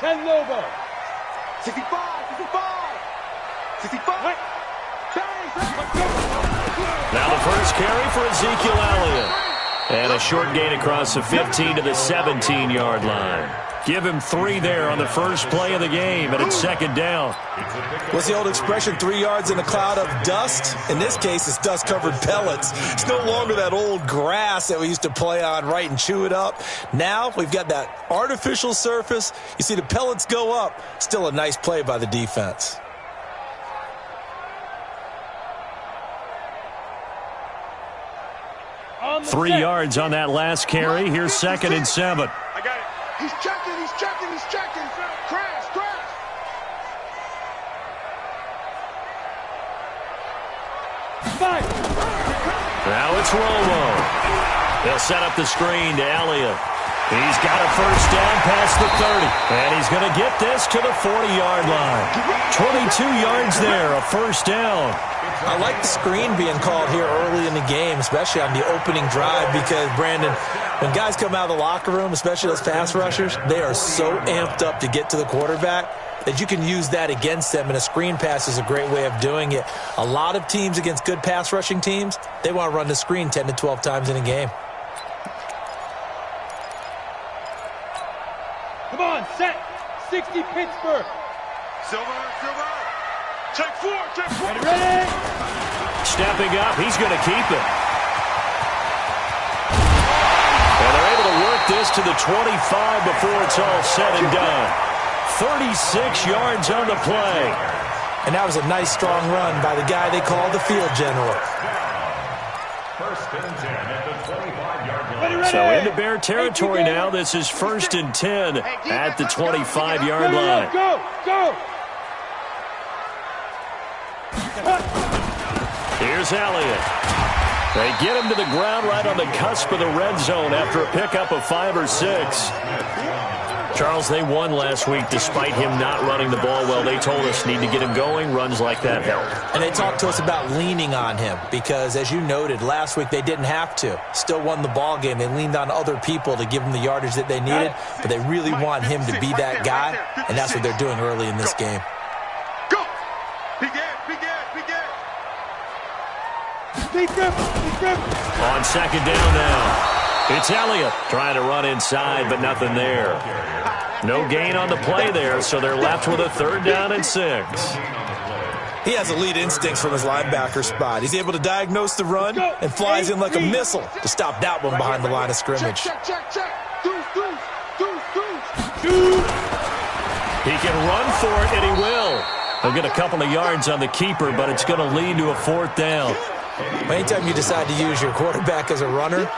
10 Lobo. 65, 65, 65. Now the first carry for Ezekiel Elliott. And a short gain across the 15 to the 17-yard line. Give him 3 there on the first play of the game, and it's second down. What's the old expression, 3 yards in a cloud of dust? In this case, it's dust-covered pellets. It's no longer that old grass that we used to play on, right, and chew it up. Now we've got that artificial surface. You see the pellets go up. Still a nice play by the defense. Three yards on that last carry. Here's second and 7. I got it. He's checking, he's checking, he's checking. Crash, crash. Now it's Romo. They'll set up the screen to Elliott. He's got a first down past the 30. And he's going to get this to the 40-yard line. 22 yards there, a first down. I like the screen being called here early in the game, especially on the opening drive, because, Brandon, when guys come out of the locker room, especially those pass rushers, they are so amped up to get to the quarterback that you can use that against them, and a screen pass is a great way of doing it. A lot of teams against good pass rushing teams, they want to run the screen 10 to 12 times in a game. Come on, set. 60 Pittsburgh. Silver. Check 4, check 4. Ready? Stepping up, he's going to keep it. And they're able to work this to the 25 before it's all said and done. 36 yards on the play. And that was a nice, strong run by the guy they call the field general. First and 10 at the 25-yard line. So into Bear territory now. This is first and 10 at the 25-yard line. Go. Here's Elliott. They get him to the ground right on the cusp of the red zone after a pickup of 5 or 6. Charles, they won last week despite him not running the ball well. They told us need to get him going. Runs like that help. And they talked to us about leaning on him because, as you noted, last week they didn't have to. Still won the ball game. They leaned on other people to give them the yardage that they needed, but they really want him to be that guy, and that's what they're doing early in this game. Go. Begin. On second down now. It's Elliott trying to run inside, but nothing there. No gain on the play there, so they're left with a 3rd down and 6. He has elite instincts from his linebacker spot. He's able to diagnose the run and flies in like a missile to stop that one behind the line of scrimmage. Check. Deuce. He can run for it, and he will. He'll get a couple of yards on the keeper, but it's going to lead to a 4th down. Anytime you decide to use your quarterback as a runner,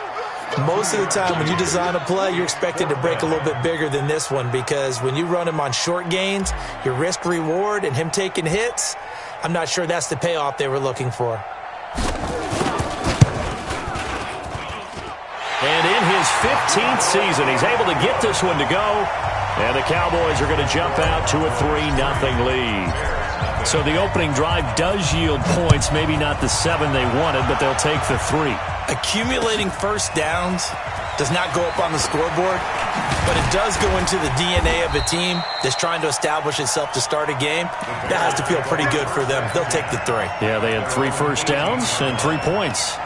most of the time when you design a play, you're expected to break a little bit bigger than this one, because when you run him on short gains, your risk-reward and him taking hits, I'm not sure that's the payoff they were looking for. And in his 15th season, he's able to get this one to go. And the Cowboys are going to jump out to a 3-0 lead. So the opening drive does yield points, maybe not the 7 they wanted, but they'll take the 3. Accumulating first downs does not go up on the scoreboard, but it does go into the DNA of a team that's trying to establish itself to start a game. That has to feel pretty good for them. They'll take the 3. Yeah, they had 3 first downs and 3 points.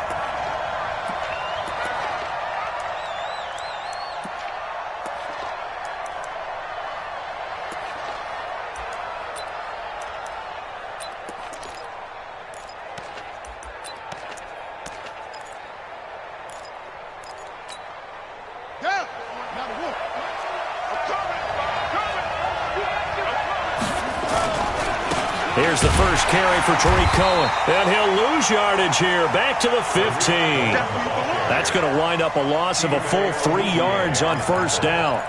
Here's the first carry for Tariq Cohen. And he'll lose yardage here. Back to the 15. That's going to wind up a loss of a full 3 yards on first down.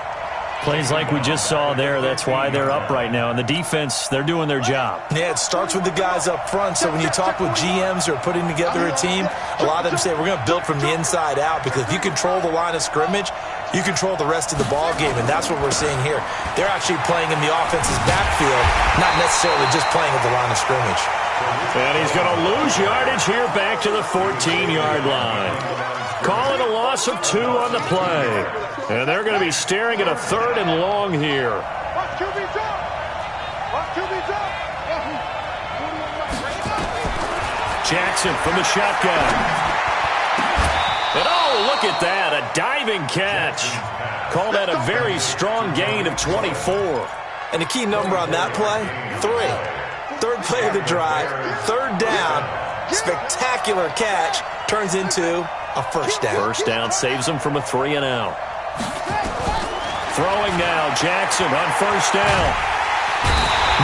Plays like we just saw there. That's why they're up right now. And the defense, they're doing their job. Yeah, it starts with the guys up front. So when you talk with GMs who are putting together a team, a lot of them say we're going to build from the inside out, because if you control the line of scrimmage, you control the rest of the ball game, and that's what we're seeing here. They're actually playing in the offense's backfield, not necessarily just playing at the line of scrimmage. And he's going to lose yardage here back to the 14-yard line. Call it a loss of 2 on the play. And they're going to be staring at a 3rd and long here. Watch QB drop. Watch QB drop. Jackson from the shotgun. And oh, look at that, a diving catch. Call that a very strong gain of 24. And the key number on that play, 3. Third play of the drive, third down, spectacular catch, turns into a first down. First down saves him from a 3-and-out. Throwing now, Jackson on first down.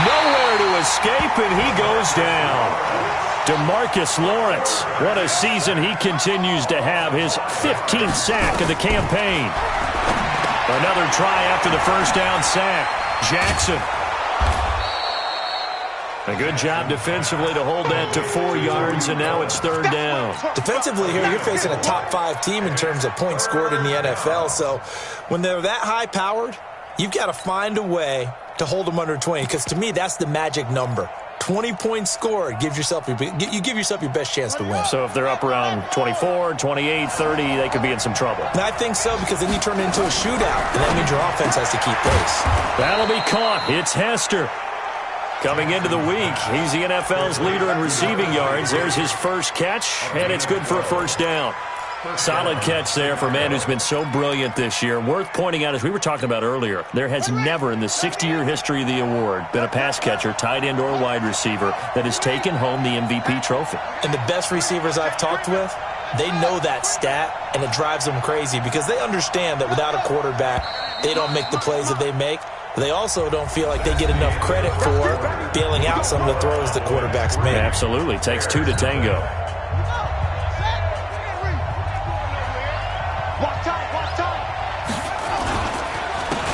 Nowhere to escape, and he goes down. DeMarcus Lawrence, what a season he continues to have, his 15th sack of the campaign. Another try after the first down sack. Jackson. A good job defensively to hold that to 4 yards, and now it's third down. Defensively here, you're facing a top-5 team in terms of points scored in the NFL, so when they're that high-powered, you've got to find a way to hold them under 20, because to me, that's the magic number. 20 points scored, you give yourself your best chance to win. So if they're up around 24, 28, 30, they could be in some trouble. And I think so, because then you turn it into a shootout, and that means your offense has to keep pace. That'll be caught. It's Hester. Coming into the week, he's the NFL's leader in receiving yards. There's his first catch, and it's good for a first down. Solid catch there for a man who's been so brilliant this year. Worth pointing out, as we were talking about earlier, there has never in the 60-year history of the award been a pass catcher, tight end, or wide receiver that has taken home the MVP trophy. And the best receivers I've talked with, they know that stat, and it drives them crazy because they understand that without a quarterback, they don't make the plays that they make. They also don't feel like they get enough credit for bailing out some of the throws that quarterbacks make. Absolutely. Takes 2 to tango.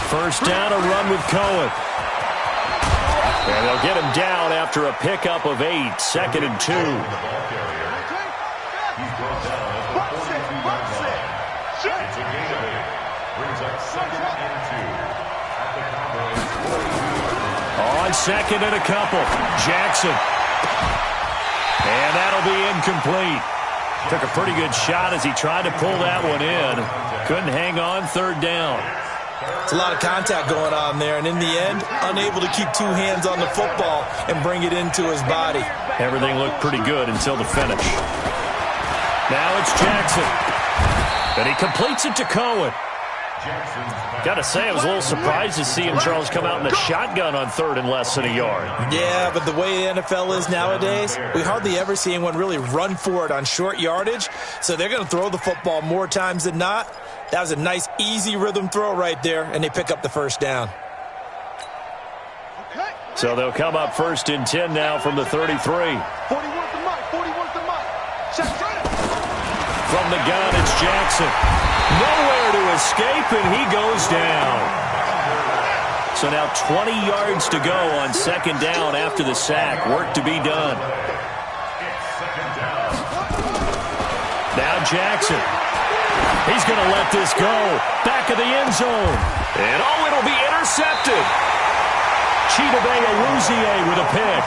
First down, a run with Cohen. And they'll get him down after a pickup of 8. 2nd and 2. On 2nd and a couple, Jackson. And that'll be incomplete. Took a pretty good shot as he tried to pull that one in. Couldn't hang on, 3rd down. It's a lot of contact going on there, and in the end, unable to keep 2 hands on the football and bring it into his body. Everything looked pretty good until the finish. Now it's Jackson. And he completes it to Cohen. Got to say, I was a little surprised to see him, Charles, come out in the shotgun on 3rd and less than a yard. Yeah, but the way the NFL is nowadays, we hardly ever see anyone really run for it on short yardage, so they're going to throw the football more times than not. That was a nice, easy rhythm throw right there, and they pick up the first down. So they'll come up 1st and 10 now from the 33. 41's the mark. 41's the mark. From the gun, it's Jackson. Nowhere to escape, and he goes down. So now 20 yards to go on 2nd down after the sack. Work to be done. Now Jackson. He's going to let this go. Back of the end zone. And oh, it'll be intercepted. Chidobe Awuzie with a pick.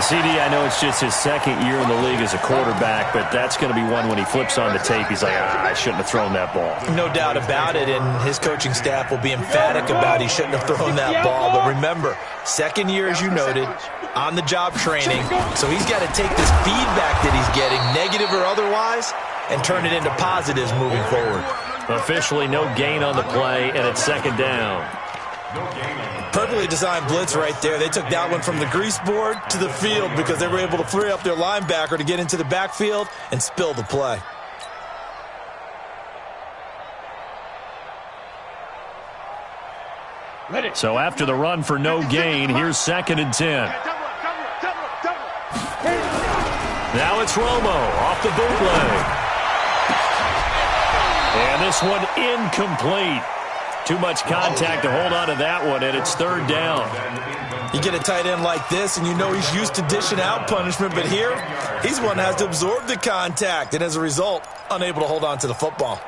CD, I know it's just his 2nd year in the league as a quarterback, but that's going to be one when he flips on the tape, he's like, I shouldn't have thrown that ball. No doubt about it, and his coaching staff will be emphatic about he shouldn't have thrown that ball. But remember, 2nd year, as you noted, on-the-job training, so he's got to take this feedback that he's getting, negative or otherwise, and turn it into positives moving forward. Officially no gain on the play, and it's 2nd down. Perfectly designed blitz right there. They took that one from the grease board to the field because they were able to free up their linebacker to get into the backfield and spill the play. So after the run for no gain, here's 2nd and 10. Now it's Romo off the bootleg. And this one incomplete. Too much contact to hold on to that one, and it's 3rd down. You get a tight end like this, and you know he's used to dishing out punishment, but here, he's one that has to absorb the contact, and as a result, unable to hold on to the football.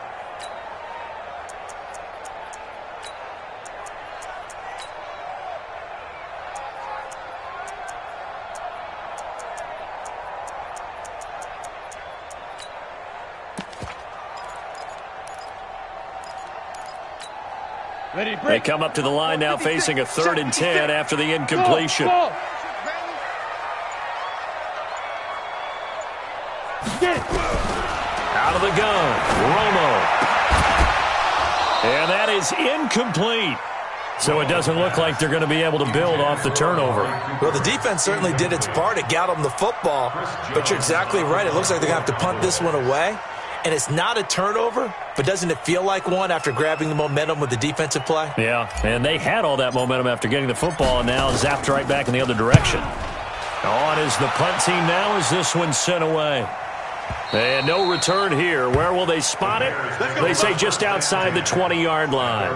They come up to the line now facing a 3rd and 10 after the incompletion. Go. Get it. Out of the gun, Romo. And that is incomplete. So it doesn't look like they're going to be able to build off the turnover. Well, the defense certainly did its part. It got them the football. But you're exactly right. It looks like they're going to have to punt this one away. And it's not a turnover, but doesn't it feel like one after grabbing the momentum with the defensive play? Yeah, and they had all that momentum after getting the football and now zapped right back in the other direction. On is the punt team now as this one's sent away. And no return here. Where will they spot it? They say just outside the 20-yard line.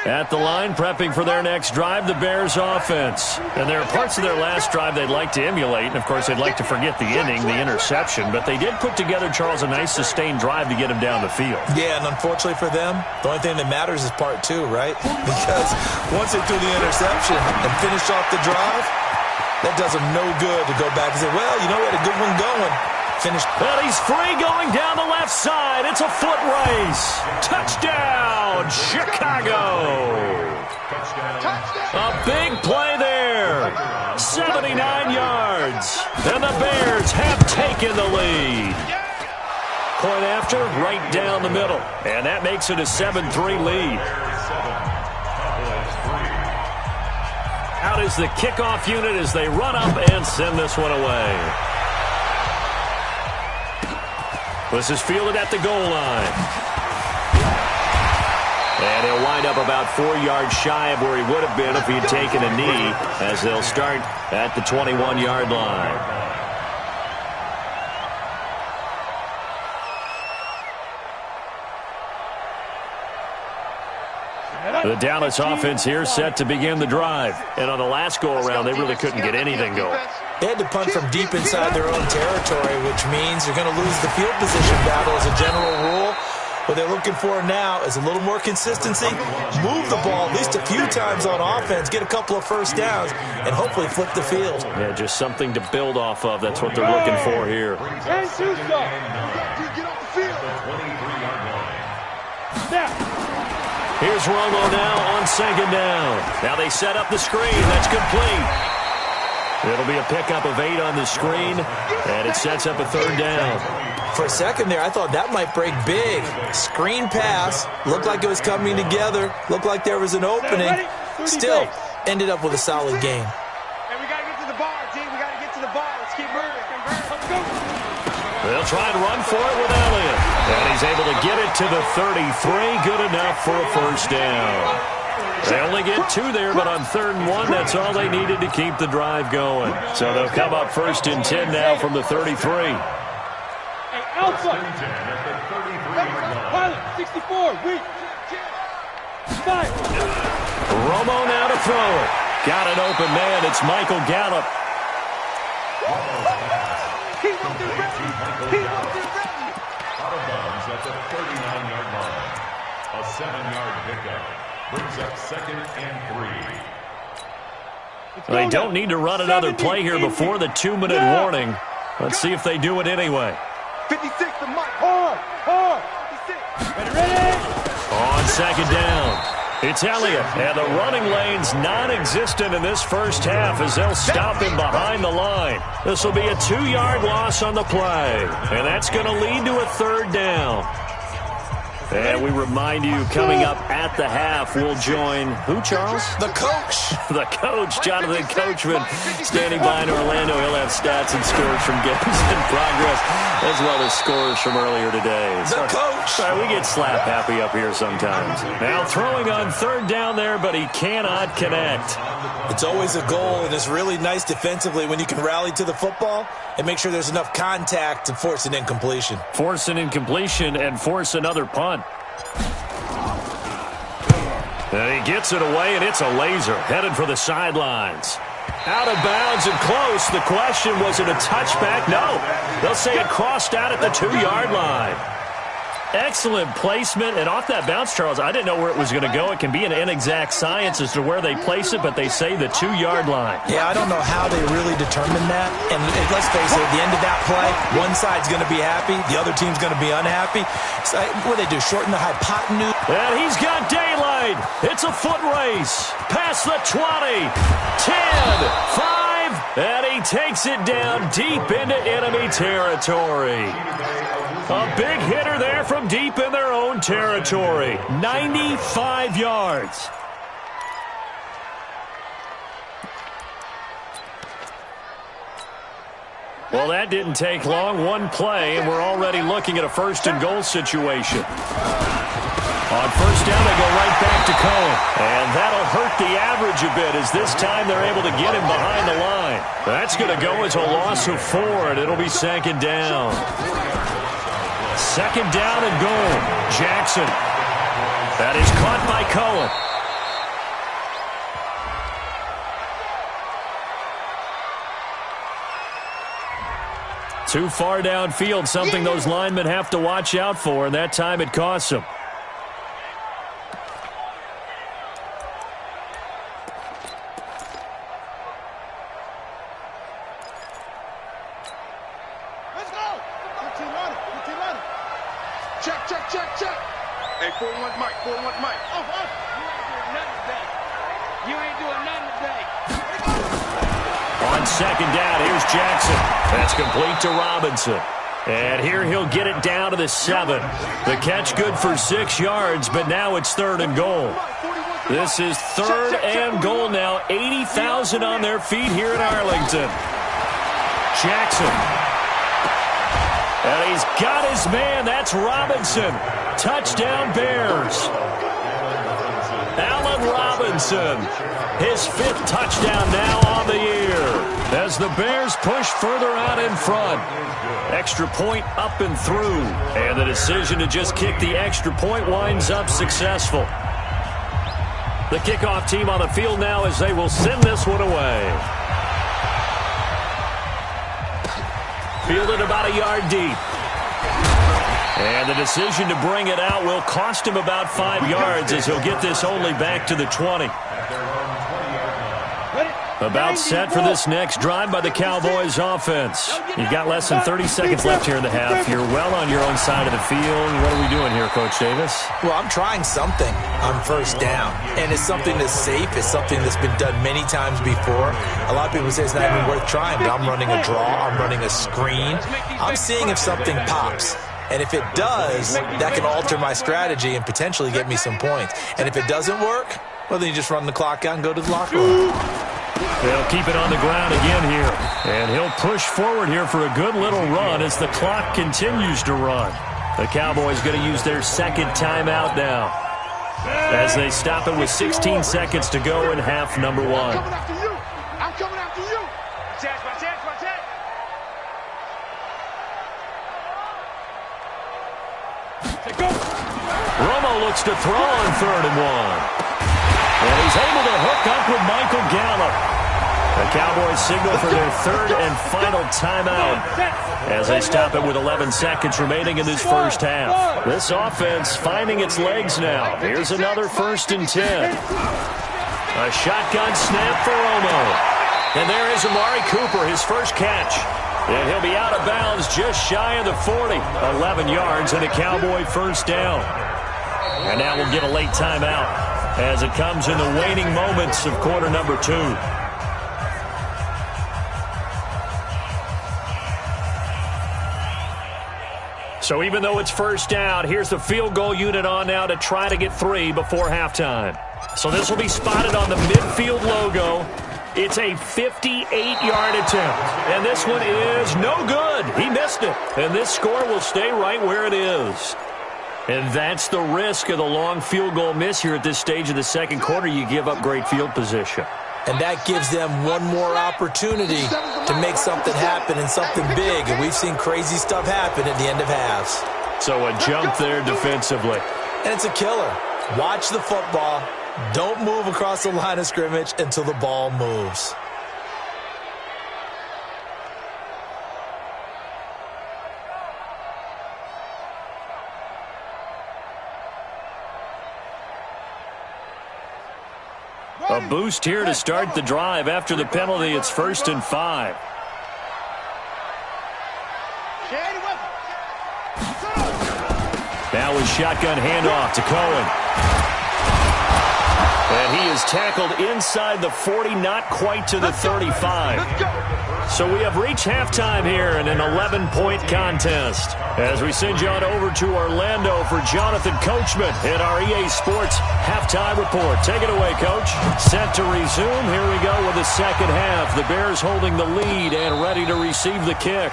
At the line, prepping for their next drive, the Bears offense. And there are parts of their last drive they'd like to emulate. And, of course, they'd like to forget the inning, the interception. But they did put together, Charles, a nice sustained drive to get him down the field. Yeah, and unfortunately for them, the only thing that matters is part 2, right? Because once they threw the interception and finished off the drive, that does them no good to go back and say, well, you know, we had a good one going. Finished. And he's free going down the left side. It's a foot race. Touchdown, Chicago. A big play there. 79 yards. And the Bears have taken the lead. Point after, right down the middle. And that makes it a 7-3 lead. Out is the kickoff unit as they run up and send this one away. This is fielded at the goal line. And he'll wind up about 4 yards shy of where he would have been if he had taken a knee, as they'll start at the 21-yard line. The Dallas offense here set to begin the drive. And on the last go-around, they really couldn't get anything going. They had to punt from deep inside their own territory, which means they're going to lose the field position battle as a general rule. What they're looking for now is a little more consistency, move the ball at least a few times on offense, get a couple of first downs, and hopefully flip the field. Yeah, just something to build off of. That's what they're looking for here. And shoot stuff. Get off the field. Snap. Here's Romo now on 2nd down. Now they set up the screen. That's complete. It'll be a pickup of 8 on the screen, and it sets up a 3rd down. For a second there, I thought that might break big. Screen pass. Looked like it was coming together. Looked like there was an opening. Still, ended up with a solid game. And we got to get to the bar, team. We got to get to the bar. Let's keep moving. Let's go. They'll try and run for it with Elliott. And he's able to get it to the 33. Good enough for a first down. They only get 2 there, but on 3rd and 1, that's all they needed to keep the drive going. So they'll come up 1st and 10 now from the 33. Hey, Alpha. Pilot, 64, weak. 5. Romo now to throw it. Got an open man. It's Michael Gallup. He won't be ready. He won't be ready. Out of bounds at the 39-yard line. A 7-yard pickup. Brings up 2nd and 3. They don't need to run another play here before the 2-minute warning. Let's see if they do it anyway. 56 to Mike. Hard. 56. Ready. On 2nd down, it's Elliott. And the running lane's non-existent in this first half as they'll stop him behind the line. This will be a 2-yard loss on the play. And that's going to lead to a 3rd down. And we remind you, coming up at the half, we'll join who, Charles? The coach. The coach, Jonathan Coachman, standing by in Orlando. He'll have stats and scores from games in progress, as well as scores from earlier today. The coach. Sorry, we get slap happy up here sometimes. Now throwing on 3rd down there, but he cannot connect. It's always a goal, and it's really nice defensively when you can rally to the football and make sure there's enough contact to force an incompletion. Force an incompletion and force another punt. And he gets it away, and it's a laser headed for the sidelines. Out of bounds and close. The question, was it a touchback? No. They'll say it crossed out at the 2-yard line. Excellent placement, and off that bounce, Charles, I didn't know where it was going to go. It can be an inexact science as to where they place it, but they say the 2-yard line. Yeah, I don't know how they really determine that. And let's face it, at the end of that play, one side's going to be happy, the other team's going to be unhappy. So what do they do, shorten the hypotenuse? And he's got daylight. It's a foot race. Past the 20, 10, 5, and he takes it down deep into enemy territory. A big hitter there from deep in their own territory. 95 yards. Well, that didn't take long. One play, and we're already looking at a 1st and goal situation. On 1st down, they go right back to Cohen. And that'll hurt the average a bit as this time they're able to get him behind the line. That's going to go as a loss of 4, and it'll be 2nd down. 2nd down and goal. Jackson. That is caught by Cohen. Too far downfield, something those linemen have to watch out for, and that time it costs them. Check. Hey, 4-1 Mike. You ain't doing nothing today. On 2nd down, here's Jackson. That's complete to Robinson. And here he'll get it down to the 7. The catch good for 6 yards, but now it's 3rd and goal. This is 3rd and goal now. 80,000 on their feet here in Arlington. Jackson. And he's got his man. That's Robinson. Touchdown, Bears. Allen Robinson. His 5th touchdown now on the year. As the Bears push further out in front. Extra point up and through. And the decision to just kick the extra point winds up successful. The kickoff team on the field now as they will send this one away. Fielded about a yard deep. And the decision to bring it out will cost him about 5 yards as he'll get this only back to the 20. About set for this next drive by the Cowboys offense. You've got less than 30 seconds left here in the half. You're well on your own side of the field. What are we doing here, Coach Davis? Well, I'm trying something on 1st down. And it's something that's safe. It's something that's been done many times before. A lot of people say it's not even worth trying, but I'm running a draw. I'm running a screen. I'm seeing if something pops. And if it does, that can alter my strategy and potentially get me some points. And if it doesn't work, well, then you just run the clock out and go to the locker room. They'll keep it on the ground again here. And he'll push forward here for a good little run as the clock continues to run. The Cowboys going to use their 2nd timeout now as they stop it with 16 seconds to go in half number 1. I'm coming after you. Watch out. Romo looks to throw on 3rd and 1. And he's able to hook up with Michael Gallup. The Cowboys signal for their 3rd and final timeout as they stop it with 11 seconds remaining in this first half. This offense finding its legs now. Here's another 1st and 10. A shotgun snap for Romo. And there is Amari Cooper, his first catch. And he'll be out of bounds just shy of the 40. 11 yards and a Cowboy 1st down. And now we'll get a late timeout as it comes in the waning moments of quarter number 2. So even though it's 1st down, here's the field goal unit on now to try to get 3 before halftime. So this will be spotted on the midfield logo. It's a 58-yard attempt. And this one is no good. He missed it. And this score will stay right where it is. And that's the risk of the long field goal miss here at this stage of the 2nd quarter. You give up great field position. And that gives them one more opportunity to make something happen and something big. And we've seen crazy stuff happen at the end of halves. So a jump there defensively. And it's a killer. Watch the football. Don't move across the line of scrimmage until the ball moves. A boost here to start the drive. After the penalty, it's 1st and 5. Now a shotgun handoff to Cohen. And he is tackled inside the 40, not quite to the 35. So we have reached halftime here in an 11-point contest. As we send you on over to Orlando for Jonathan Coachman in our EA Sports Halftime Report. Take it away, Coach. Set to resume. Here we go with the second half. The Bears holding the lead and ready to receive the kick.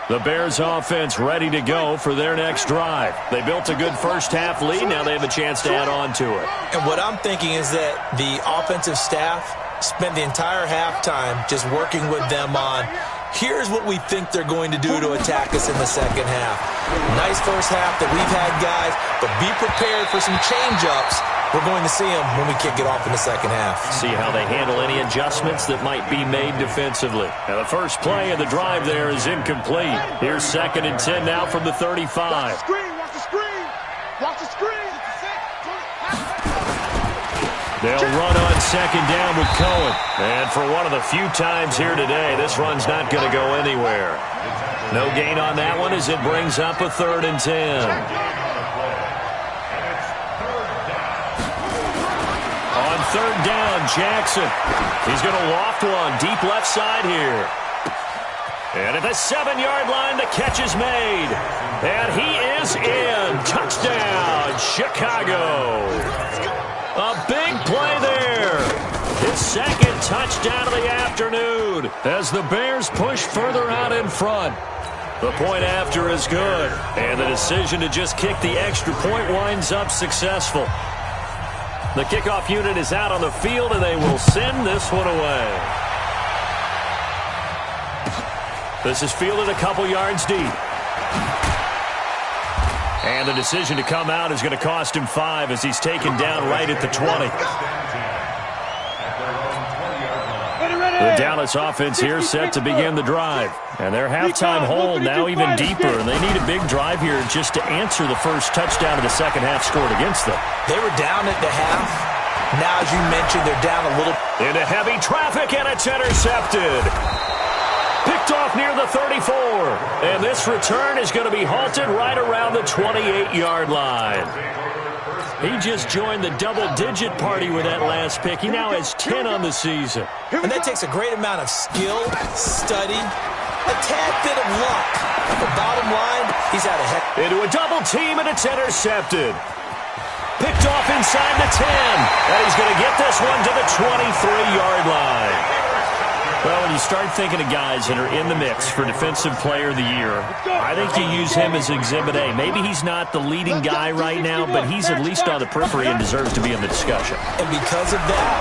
The Bears offense ready to go for their next drive. They built a good first half lead. Now they have a chance to add on to it. And what I'm thinking is that the offensive staff spent the entire halftime just working with them on, here's what we think they're going to do to attack us in the second half. Nice first half that we've had, guys, but be prepared for some change-ups. We're going to see them when we kick it off in the second half. See how they handle any adjustments that might be made defensively. Now the first play of the drive there is incomplete. Here's 2nd and 10 now from the 35. Watch the screen, watch the screen, watch the screen. They'll run on 2nd down with Cohen. And for one of the few times here today, this run's not going to go anywhere. No gain on that one as it brings up a 3rd and 10. On 3rd down, Jackson. He's going to loft one deep left side here. And at the 7-yard line, the catch is made. And he is in. Touchdown, Chicago. A big play there. His 2nd touchdown of the afternoon as the Bears push further out in front. The point after is good. And the decision to just kick the extra point winds up successful. The kickoff unit is out on the field, and they will send this one away. This is fielded a couple yards deep. And the decision to come out is going to cost him 5 as he's taken down right at the 20. The Dallas offense here set to begin the drive. And their halftime hold now even deeper, and they need a big drive here just to answer the first touchdown of the second half scored against them. They were down at the half. Now, as you mentioned, they're down a little. Into heavy traffic, and it's intercepted. Picked off near the 34. And this return is going to be halted right around the 28-yard line. He just joined the double-digit party with that last pick. He now has 10 on the season. And that takes a great amount of skill, study, a tad bit of luck. The bottom line, he's had a heck. Into a double team, and it's intercepted. Picked off inside the 10. And he's going to get this one to the 23-yard line. Well, when you start thinking of guys that are in the mix for Defensive Player of the Year, I think you use him as Exhibit A. Maybe he's not the leading guy right now, but he's at least on the periphery and deserves to be in the discussion. And because of that,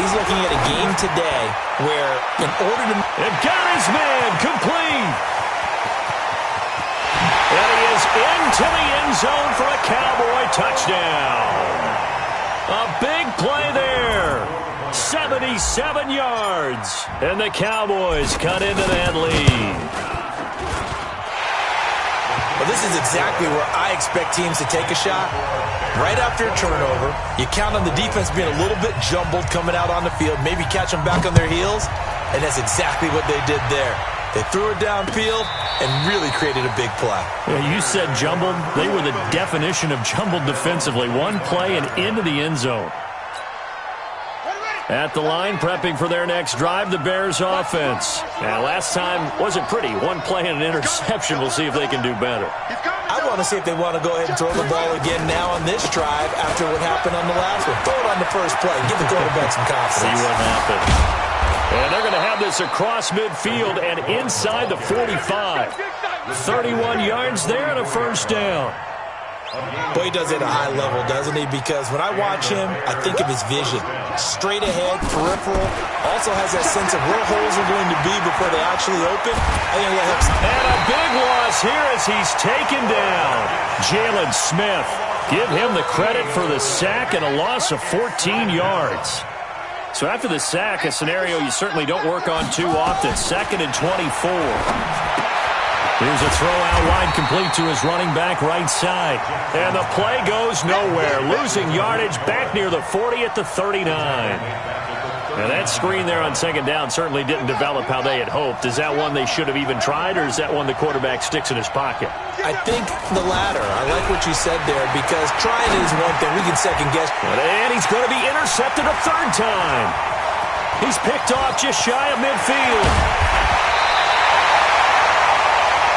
he's looking at a game today where in order to... And got his man complete. And he is into the end zone for a Cowboy touchdown. A big play there. 77 yards. And the Cowboys cut into that lead. Well, this is exactly where I expect teams to take a shot. Right after a turnover, you count on the defense being a little bit jumbled coming out on the field, maybe catch them back on their heels, and that's exactly what they did there. They threw it downfield and really created a big play. Yeah, you said jumbled. They were the definition of jumbled defensively. One play and into the end zone. At the line, prepping for their next drive, the Bears offense. Now, last time wasn't pretty. One play and an interception. We'll see if they can do better. I want to see if they want to go ahead and throw the ball again now on this drive after what happened on the last one. Throw it on the first play. Give the quarterback some confidence. See what happens. And they're going to have this across midfield and inside the 45. 31 yards there and a first down. Boy, he does it at a high level, doesn't he? Because when I watch him, I think of his vision. Straight ahead, peripheral. Also has that sense of where holes are going to be before they actually open. I think that helps. And a big loss here as he's taken down. Jalen Smith. Give him the credit for the sack and a loss of 14 yards. So after the sack, a scenario you certainly don't work on too often. 2nd and 24. Here's a throw out wide, complete to his running back right side. And the play goes nowhere. Losing yardage back near the 40 at the 39. And that screen there on second down certainly didn't develop how they had hoped. Is that one they should have even tried, or is that one the quarterback sticks in his pocket? I think the latter. I like what you said there, because trying it is one thing. We can second guess. And he's going to be intercepted a third time. He's picked off just shy of midfield.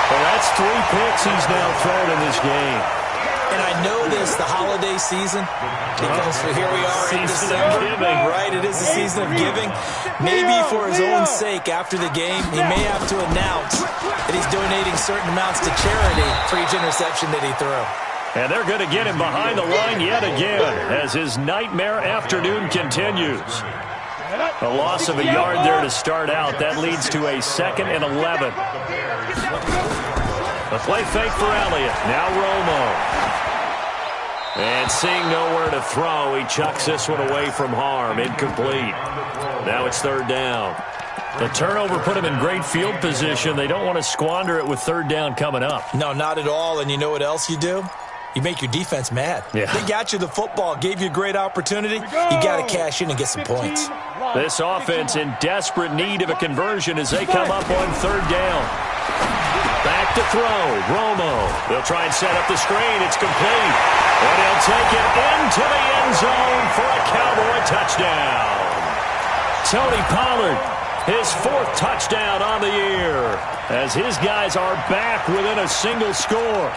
Well, that's 3 picks he's now thrown in this game. And I know this, the holiday season, because here we are in December, right? It is the season of giving. Maybe for his own sake, after the game, he may have to announce that he's donating certain amounts to charity for each interception that he threw. And they're going to get him behind the line yet again as his nightmare afternoon continues. A loss of a yard there to start out. That leads to a 2nd and 11. The play fake for Elliott. Now Romo. And seeing nowhere to throw, he chucks this one away from harm. Incomplete. Now it's 3rd down. The turnover put him in great field position. They don't want to squander it with 3rd down coming up. No, not at all. And you know what else you do? You make your defense mad. Yeah. They got you the football, gave you a great opportunity. You got to cash in and get some points. This offense in desperate need of a conversion as they come up on 3rd down. Back to throw. Romo. They'll try and set up the screen. It's complete. And he'll take it into the end zone for a Cowboy touchdown. Tony Pollard, his 4th touchdown on the year, as his guys are back within a single score.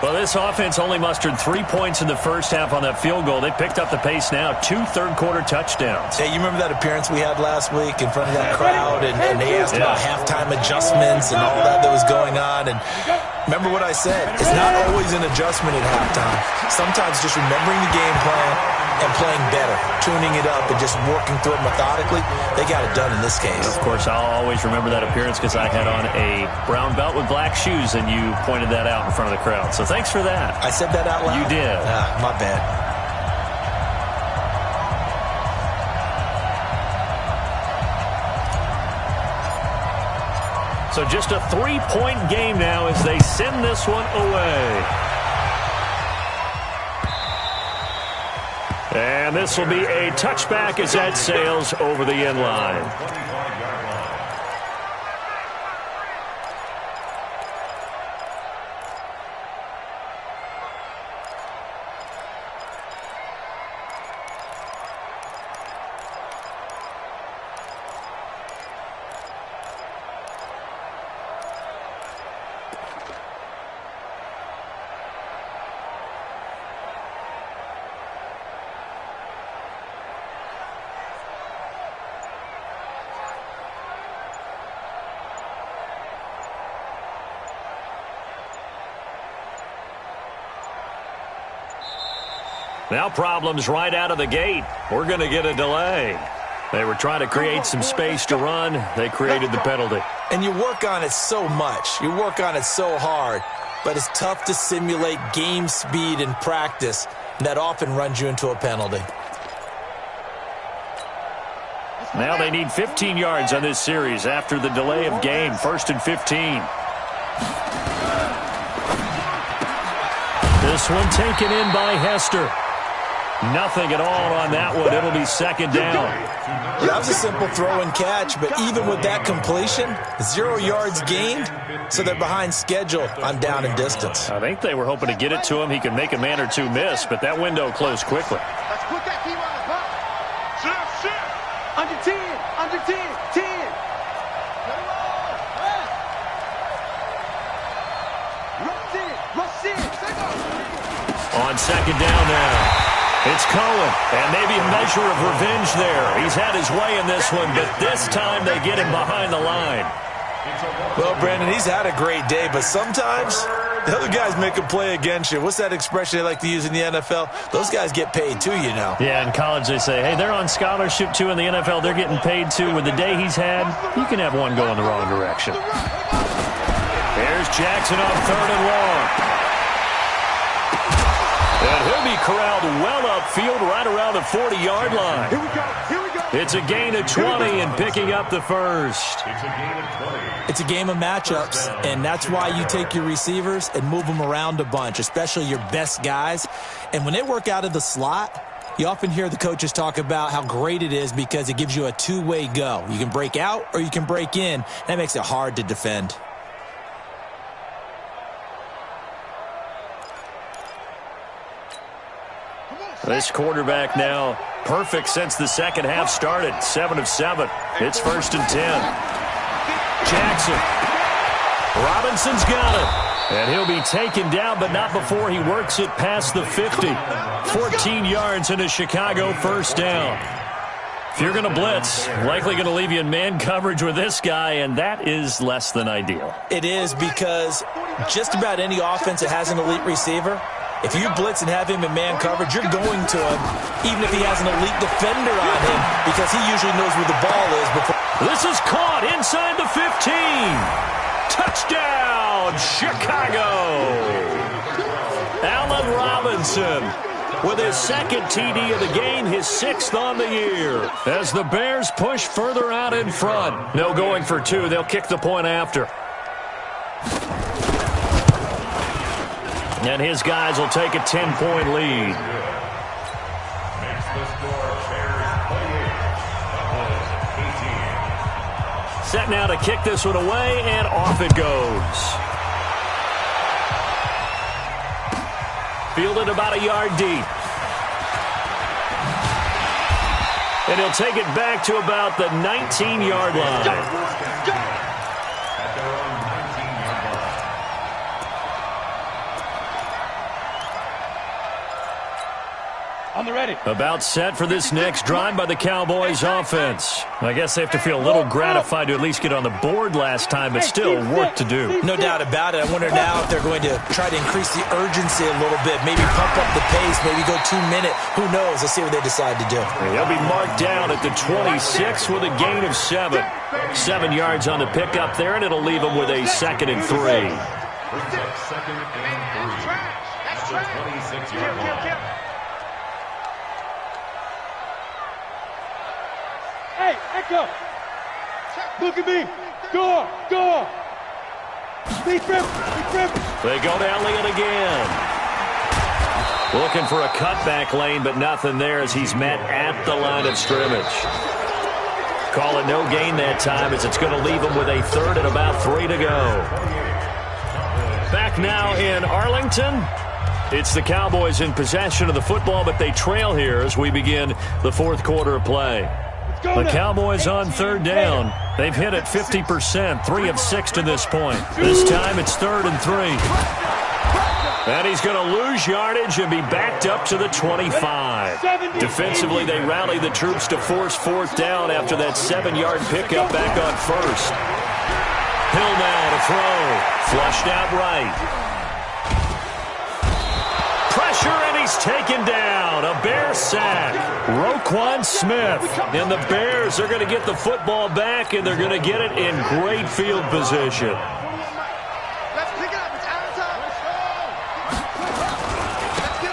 Well, this offense only mustered 3 points in the first half on that field goal. They picked up the pace now. 2 third-quarter touchdowns. Hey, you remember that appearance we had last week in front of that crowd, and they asked about halftime adjustments and all that was going on. And remember what I said. It's not always an adjustment at halftime. Sometimes just remembering the game plan and playing better, tuning it up and just working through it methodically. They got it done in this case. Of course, I'll always remember that appearance because I had on a brown belt with black shoes, and you pointed that out in front of the crowd. So thanks for that. I said that out loud? You did. My bad. So just a 3-point game now as they send this one away. And this will be a touchback as that sails over the end line. Now problems right out of the gate. We're going to get a delay. They were trying to create some space to run. They created the penalty. And you work on it so much. You work on it so hard. But it's tough to simulate game speed in practice. That often runs you into a penalty. Now they need 15 yards on this series after the delay of game. 1st and 15. This one taken in by Hester. Nothing at all on that one. It'll be 2nd down. That was a simple throw and catch, but even with that completion, 0 yards gained, so they're behind schedule on down and distance. I think they were hoping to get it to him. He could make a man or two miss, but that window closed quickly. Let's put that team on the bus. Shift. Under 10. Under 10. 10. Rush in. On 2nd down now. It's Cohen, and maybe a measure of revenge there. He's had his way in this one, but this time they get him behind the line. Well, Brandon, he's had a great day, but sometimes the other guys make a play against you. What's that expression they like to use in the NFL? Those guys get paid too, you know. Yeah, in college they say, hey, they're on scholarship too. In the NFL, they're getting paid too. With the day he's had, you can have one go in the wrong direction. There's Jackson on 3rd and long. And he'll be corralled well upfield right around the 40-yard line. Here we go. Here we go. It's a gain of 20 and picking up the first. It's a gain of 20. It's a game of matchups, and that's why you take your receivers and move them around a bunch, especially your best guys. And when they work out of the slot, you often hear the coaches talk about how great it is because it gives you a two-way go. You can break out or you can break in. That makes it hard to defend. This quarterback now perfect since the second half started. 7 of 7. It's 1st and 10. Jackson. Robinson's got it. And he'll be taken down, but not before he works it past the 50. 14 yards into Chicago, 1st down. If you're going to blitz, likely going to leave you in man coverage with this guy, and that is less than ideal. It is because just about any offense that has an elite receiver, if you blitz and have him in man coverage, you're going to him, even if he has an elite defender on him, because he usually knows where the ball is before. This is caught inside the 15. Touchdown, Chicago. Allen Robinson with his 2nd TD of the game, his 6th on the year. As the Bears push further out in front. No going for 2. They'll kick the point after. And his guys will take a 10-point lead. Makes the score Bears 28. Set now to kick this one away, and off it goes. Fielded about a yard deep. And he'll take it back to about the 19-yard line. At their own 19-yard line. On the ready. About set for this next drive by the Cowboys offense. I guess they have to feel a little gratified to at least get on the board last time, but still work to do. No doubt about it. I wonder now if they're going to try to increase the urgency a little bit, maybe pump up the pace, maybe go 2-minute. Who knows? Let's see what they decide to do. He'll be marked down at the 26 with a gain of 7. 7 yards on the pickup there, and it'll leave him with a 2nd and 3. Brings up 2nd and 3. At the 26-yard line. Hey, Echo. Look at me. Go. Be friendly. They go to Elliott again. Looking for a cutback lane, but nothing there as he's met at the line of scrimmage. Call it no gain that time as it's going to leave him with a 3rd and about 3 to go. Back now in Arlington. It's the Cowboys in possession of the football, but they trail here as we begin the 4th quarter of play. The Cowboys on 3rd down. They've hit it 50%, 3 of 6 to this point. This time it's 3rd and 3. And he's going to lose yardage and be backed up to the 25. Defensively, they rally the troops to force 4th down after that 7-yard pickup back on 1st. Hill now to throw. Flushed out right. Pressure, and he's taken down. A Bear sack. Roquan Smith. And the Bears are going to get the football back, and they're going to get it in great field position.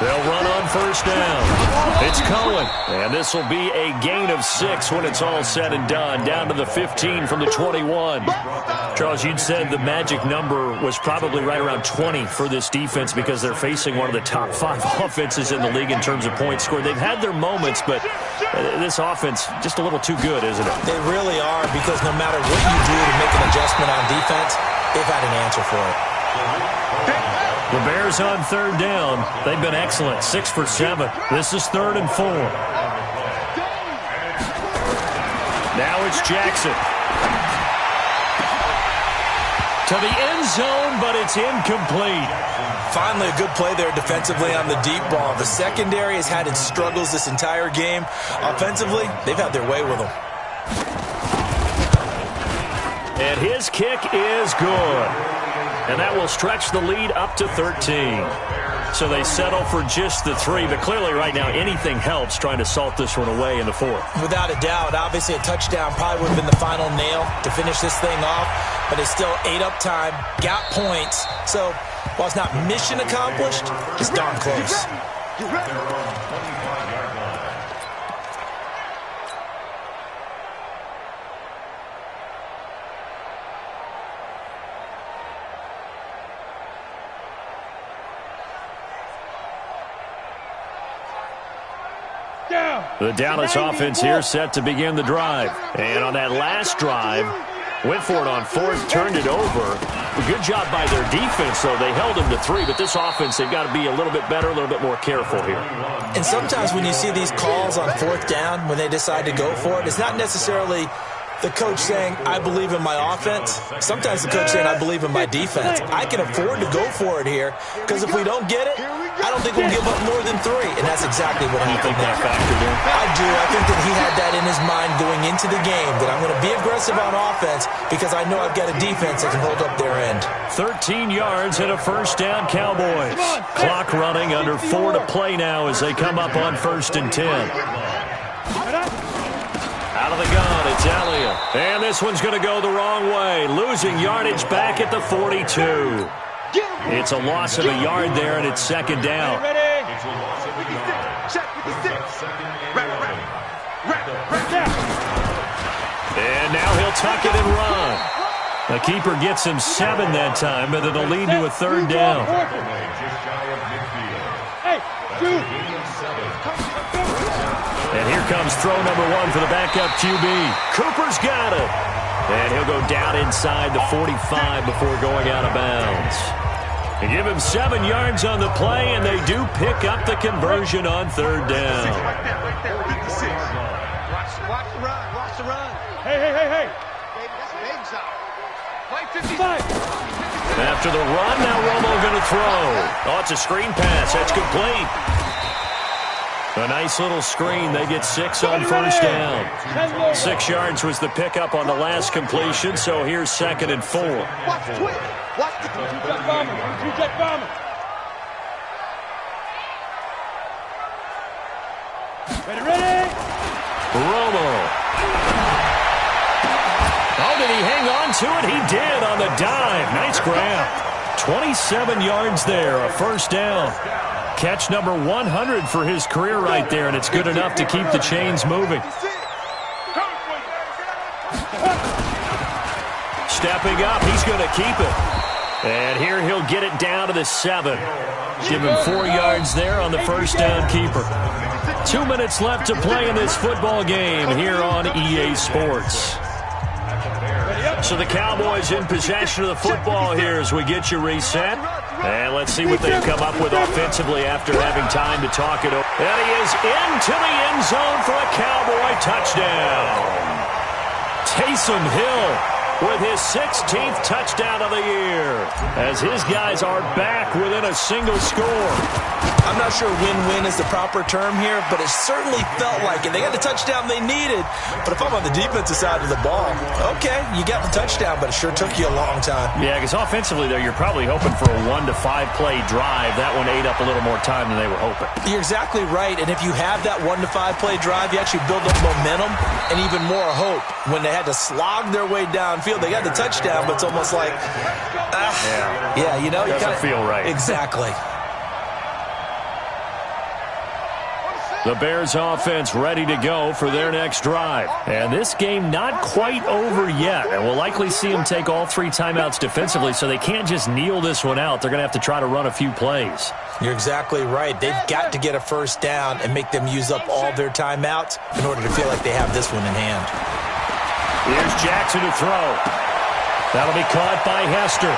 They'll run on 1st down. It's Cohen. And this will be a gain of 6 when it's all said and done. Down to the 15 from the 21. Charles, you'd said the magic number was probably right around 20 for this defense because they're facing one of the top 5 offenses in the league in terms of points scored. They've had their moments, but this offense just a little too good, isn't it? They really are, because no matter what you do to make an adjustment on defense, they've had an answer for it. The Bears on 3rd down. They've been excellent. 6 for 7. This is 3rd and 4. Now it's Jackson. To the end zone, but it's incomplete. Finally, a good play there defensively on the deep ball. The secondary has had its struggles this entire game. Offensively, they've had their way with them. And his kick is good. And that will stretch the lead up to 13. So they settle for just the 3. But clearly right now anything helps trying to salt this one away in the 4th. Without a doubt. Obviously a touchdown probably would have been the final nail to finish this thing off. But it's still 8 up time. Got points. So while it's not mission accomplished, it's darn close. You at ready? their own 25-yard line. The Dallas offense here set to begin the drive. And on that last drive, went for it on fourth, turned it over. Good job by their defense, though. They held them to 3, but this offense, they've got to be a little bit better, a little bit more careful here. And sometimes when you see these calls on fourth down, when they decide to go for it, it's not necessarily the coach saying, I believe in my offense. Sometimes the coach saying, I believe in my defense. I can afford to go for it here, because if we don't get it, I don't think we'll give up more than 3. And that's exactly what happened think that there. factored in? I do. I think that he had that in his mind going into the game, that I'm going to be aggressive on offense because I know I've got a defense that can hold up their end. 13 yards and a first down, Cowboys. Clock running, under 4 to play now as they come up on 1st and 10. Out of the gun, it's Elliott. And this one's going to go the wrong way. Losing yardage back at the 42. It's a loss of a yard there, and it's 2nd down. It's a loss of a yard. Check with the 6. Second and Right 11. And now he'll tuck it and run. The keeper gets him 7 that time, but it'll lead to a 3rd down. Just shy of midfield. Hey, dude. Gain of 7. And here comes throw number 1 for the backup QB. Cooper's got it. And he'll go down inside the 45 before going out of bounds. They give him 7 yards on the play, and they do pick up the conversion on 3rd down. Right there, 56. Watch the run, watch the run. Hey. Baby, that's a baby shot. Play 55. After the run, now Romo going to throw. Oh, it's a screen pass. That's complete. A nice little screen. They get 6 on 1st down. 6 yards was the pickup on the last completion, so here's 2nd and 4. Watch the twist. Watch the Two-jet bomber. Two-jet bomber. Ready. Romo. Oh, did he hang on to it? He did on the dive. Nice grab. 27 yards there, a 1st down. Catch number 100 for his career right there, and it's good enough to keep the chains moving. Stepping up, he's going to keep it. And here he'll get it down to the 7. Give him 4 yards there on the 1st down keeper. 2 minutes left to play in this football game here on EA Sports. So the Cowboys in possession of the football here as we get you reset. And let's see what they've come up with offensively after having time to talk it over. And he is into the end zone for a Cowboy touchdown. Taysom Hill with his 16th touchdown of the year as his guys are back within a single score. I'm not sure win-win is the proper term here, but it certainly felt like it. They got the touchdown they needed, but if I'm on the defensive side of the ball, okay, you got the touchdown, but it sure took you a long time. Yeah, because offensively, though, you're probably hoping for a 1 to 5 play drive. That one ate up a little more time than they were hoping. You're exactly right, and if you have that 1 to 5 play drive, you actually build up momentum and even more hope. When they had to slog their way downfield, they got the touchdown, but it's almost like, yeah, you know, doesn't feel right. Exactly. The Bears offense ready to go for their next drive. And this game not quite over yet. And we'll likely see them take all 3 timeouts defensively, so they can't just kneel this one out. They're going to have to try to run a few plays. You're exactly right. They've got to get a 1st down and make them use up all their timeouts in order to feel like they have this one in hand. Here's Jackson to throw. That'll be caught by Hester.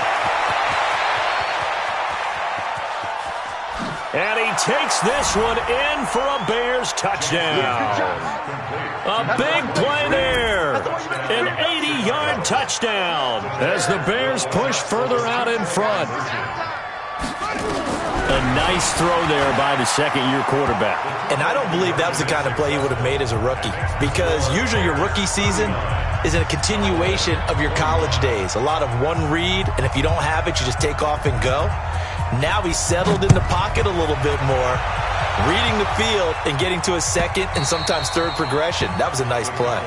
And he takes this one in for a Bears touchdown. A big play there. An 80-yard touchdown as the Bears push further out in front. A nice throw there by the second-year quarterback. And I don't believe that was the kind of play he would have made as a rookie, because usually your rookie season is a continuation of your college days. A lot of one read, and if you don't have it, you just take off and go. Now he's settled in the pocket a little bit more, reading the field and getting to a 2nd and sometimes 3rd progression. That was a nice play.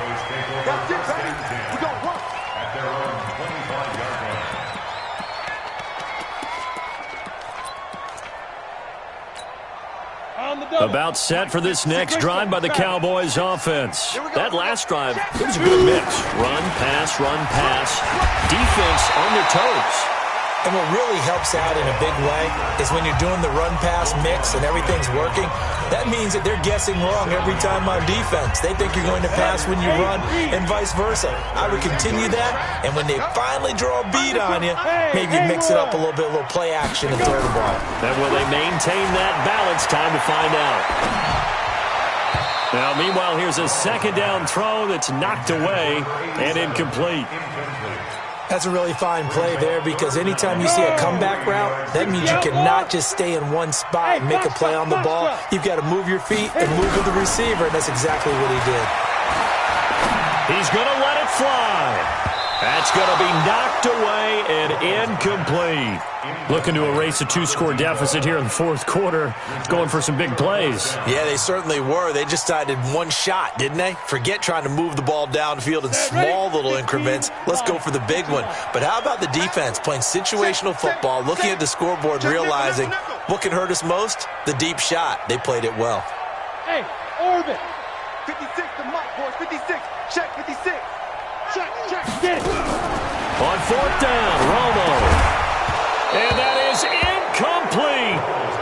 About set for this next drive by the Cowboys offense. That last drive, it was a good mix. Run, pass, defense on their toes. And what really helps out in a big way is when you're doing the run-pass mix and everything's working, that means that they're guessing wrong every time on defense. They think you're going to pass when you run and vice versa. I would continue that, and when they finally draw a beat on you, maybe you mix it up a little bit, a little play action and throw the ball. And will they maintain that balance? Time to find out. Now, meanwhile, here's a second down throw that's knocked away and incomplete. That's a really fine play there because anytime you see a comeback route, that means you cannot just stay in one spot and make a play on the ball. You've got to move your feet and move with the receiver, and that's exactly what he did. He's going to let it fly. That's going to be knocked away and incomplete. Looking to erase a 2-score deficit here in the fourth quarter. Going for some big plays. Yeah, they certainly were. They just decided one shot, didn't they? Forget trying to move the ball downfield in small little increments. Let's go for the big one. But how about the defense playing situational football, looking at the scoreboard, realizing what can hurt us most? The deep shot. They played it well. Hey, orbit. 56 to Mike, boys. 56. Check 56. Check, get it. On fourth down, Romo. And that is incomplete.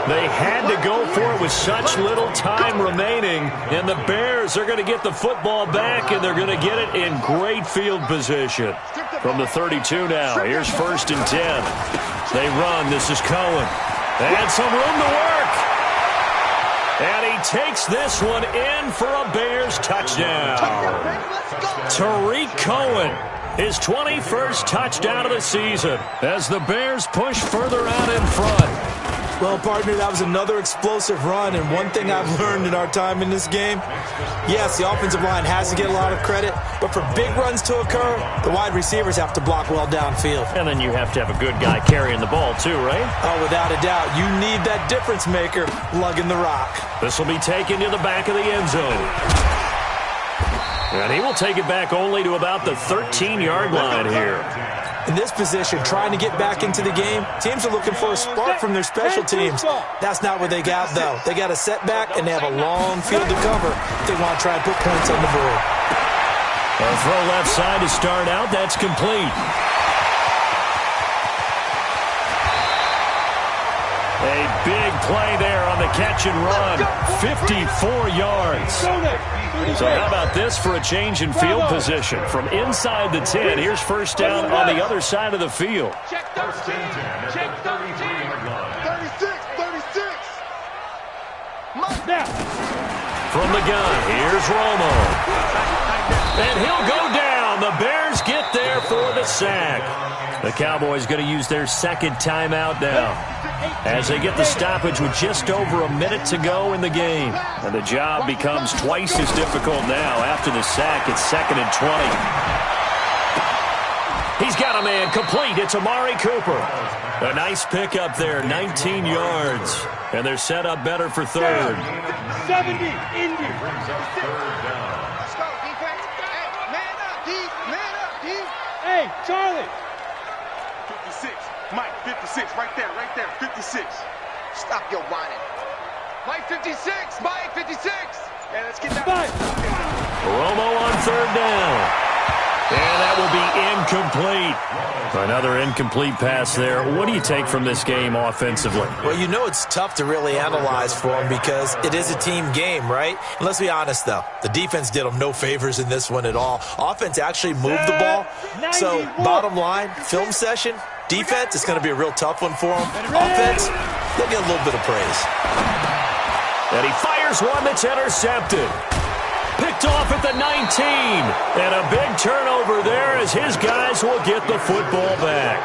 They had to go for it with such little time remaining. And the Bears are going to get the football back, and they're going to get it in great field position. From the 32 now, here's 1st and 10. They run. This is Cohen. They had some room to work. And he takes this one in for a Bears touchdown. Tariq Cohen, his 21st touchdown of the season as the Bears push further out in front. Well, partner, that was another explosive run, and one thing I've learned in our time in this game, yes, the offensive line has to get a lot of credit, but for big runs to occur, the wide receivers have to block well downfield. And then you have to have a good guy carrying the ball too, right? Oh, without a doubt. You need that difference maker lugging the rock. This will be taken to the back of the end zone. And he will take it back only to about the 13-yard line here. In this position, trying to get back into the game, teams are looking for a spark from their special teams. That's not what they got, though. They got a setback, and they have a long field to cover if they want to try and put points on the board. A throw left side to start out. That's complete. A big play there on the catch and run. 54 yards. So how about this for a change in field position? From inside the 10, here's 1st down on the other side of the field. Check 13. Check 33-yard line. 36. Now. From the gun, here's Romo. And he'll go down. The Bears get there for the sack. The Cowboys going to use their second timeout now as they get the stoppage with just over a minute to go in the game. And the job becomes twice as difficult now. After the sack, it's 2nd and 20. He's got a man complete. It's Amari Cooper. A nice pickup there, 19 yards. And they're set up better for 3rd. 70, Indy. Let's go, defense. Hey, man up, D. Man up, D. Hey, Charlie. 56. Mike, 56. Right there. 56. Stop your whining. Mike, 56. Mike, 56. Yeah, let's get that. Romo on 3rd down. And that will be incomplete. Another incomplete pass there. What do you take from this game offensively? Well, you know it's tough to really analyze for them because it is a team game, right? And let's be honest, though. The defense did them no favors in this one at all. Offense actually moved the ball. So, bottom line, film session, defense, it's going to be a real tough one for them. Offense, they'll get a little bit of praise. And he fires one that's intercepted. Picked off at the 19. And a big turnover there as his guys will get the football back.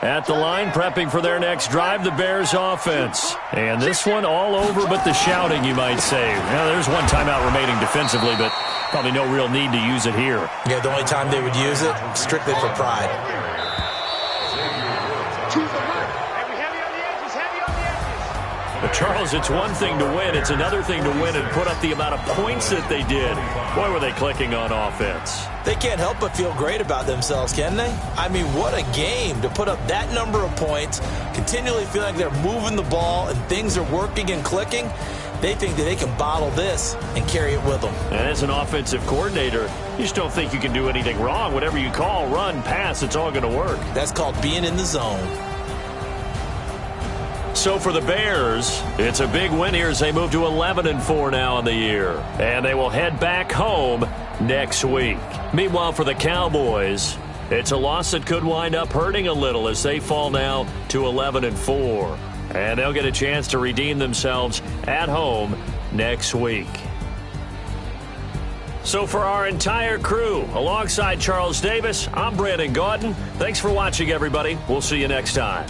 At the line, prepping for their next drive, the Bears offense. And this one all over but the shouting, you might say. Now, there's one timeout remaining defensively, but probably no real need to use it here. Yeah, the only time they would use it, strictly for pride. But Charles, it's one thing to win. It's another thing to win and put up the amount of points that they did. Boy, were they clicking on offense. They can't help but feel great about themselves, can they? I mean, what a game to put up that number of points, continually feeling like they're moving the ball and things are working and clicking. They think that they can bottle this and carry it with them. And as an offensive coordinator, you just don't think you can do anything wrong. Whatever you call, run, pass, it's all going to work. That's called being in the zone. So for the Bears, it's a big win here as they move to 11-4 now in the year. And they will head back home next week. Meanwhile, for the Cowboys, it's a loss that could wind up hurting a little as they fall now to 11-4. And they'll get a chance to redeem themselves at home next week. So for our entire crew, alongside Charles Davis, I'm Brandon Gaudin. Thanks for watching, everybody. We'll see you next time.